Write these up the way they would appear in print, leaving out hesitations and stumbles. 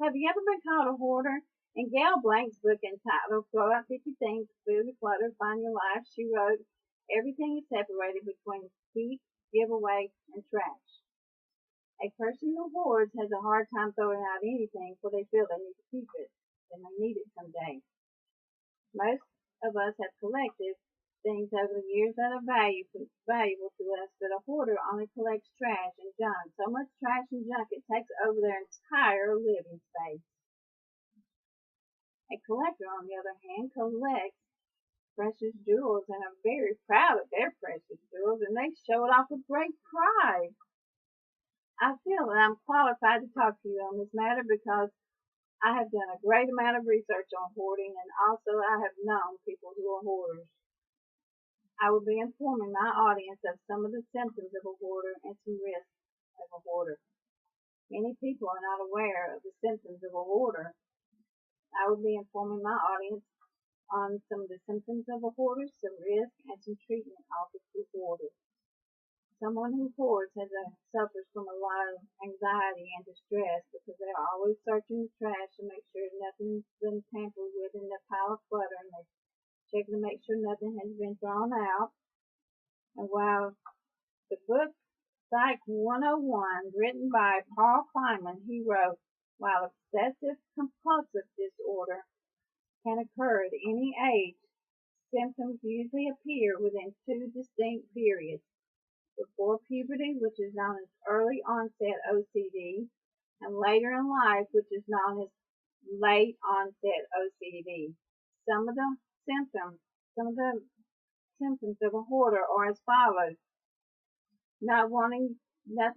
Have you ever been called a hoarder? In Gail Blank's book entitled Throw Out 50 Things to Clear the Clutter, Find Your Life, she wrote, everything is separated between keep, give away, and trash. A person who hoards has a hard time throwing out anything, for they feel they need to keep it. They may need it someday. Most of us have collected things over the years that are valuable to us, but a hoarder only collects trash and junk. So much trash and junk it takes over their entire living space. A collector, on the other hand, collects precious jewels and are very proud of their precious jewels, and they show it off with great pride. I feel that I'm qualified to talk to you on this matter because I have done a great amount of research on hoarding, and also I have known people who are hoarders. I will be informing my audience of some of the symptoms of a hoarder and some risks of a hoarder. Many people are not aware of the symptoms of a hoarder. I will be informing my audience on some of the symptoms of a hoarder, some risks, and some treatment offered to hoarders. Someone who hoards suffers from a lot of anxiety and distress because they are always searching the trash to make sure nothing's been tampered with in the pile of clutter, and they checking to make sure nothing has been thrown out. And while the book Psych 101, written by Paul Kleinman, he wrote, while obsessive compulsive disorder can occur at any age, symptoms usually appear within two distinct periods: before puberty, which is known as early onset OCD, and later in life, which is known as late onset OCD. Some of the symptoms of a hoarder are as follows: not wanting their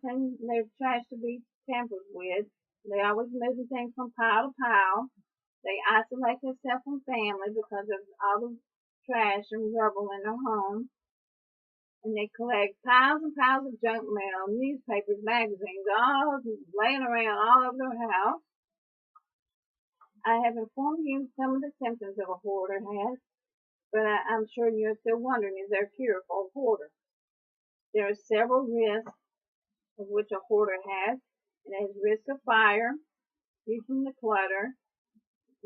trash to be tampered with. They always moving things from pile to pile. They isolate themselves from family because of all the trash and rubble in their home. And they collect piles and piles of junk mail, newspapers, magazines, all laying around all over their house. I have informed you some of the symptoms of a hoarder has, but I'm sure you're still wondering, is there a cure for a hoarder? There are several risks of which a hoarder has. It has risk of fire due from the clutter.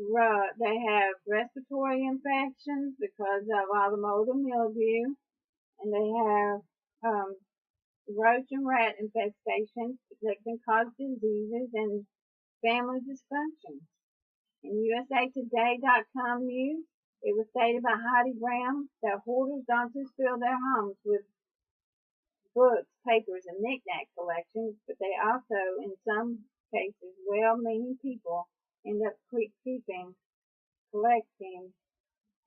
They have respiratory infections because of all the mold and mildew, and they have roach and rat infestations that can cause diseases and family dysfunction. In USAtoday.com news, it was stated by Heidi Brown that hoarders don't just fill their homes with books, papers, and knick-knack collections, but they also, in some cases, well-meaning people end up collecting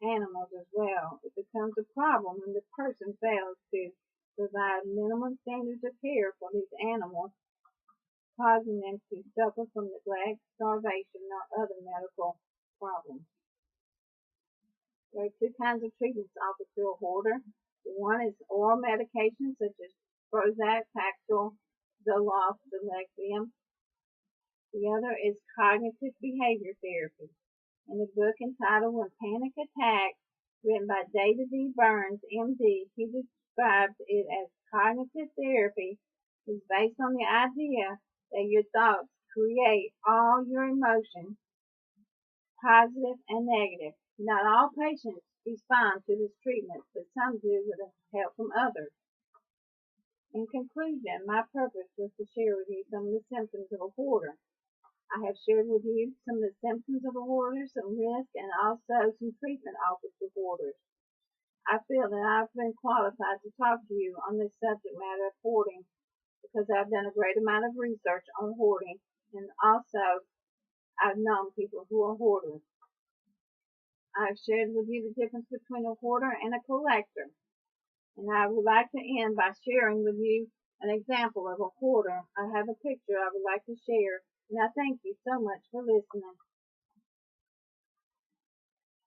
animals as well. It becomes a problem when the person fails to provide minimum standards of care for these animals, causing them to suffer from neglect, starvation, or other medical problems. There are two kinds of treatments offered to a hoarder. One is oral medication such as Prozac, Paxil, Zoloft, Lexium. The other is cognitive behavior therapy. In the book entitled When Panic Attacks, written by David D. Burns, MD, he describes it as cognitive therapy is based on the idea that your thoughts create all your emotions, positive and negative. Not all patients respond to this treatment, but some do with help from others. In conclusion, my purpose was to share with you some of the symptoms of a hoarder. I have shared with you some of the symptoms of a hoarder, some risks, and also some treatment offered to hoarders. I feel that I've been qualified to talk to you on this subject matter of hoarding because I've done a great amount of research on hoarding, and also I've known people who are hoarders. I've shared with you the difference between a hoarder and a collector, and I would like to end by sharing with you an example of a hoarder. I have a picture I would like to share, and I thank you so much for listening.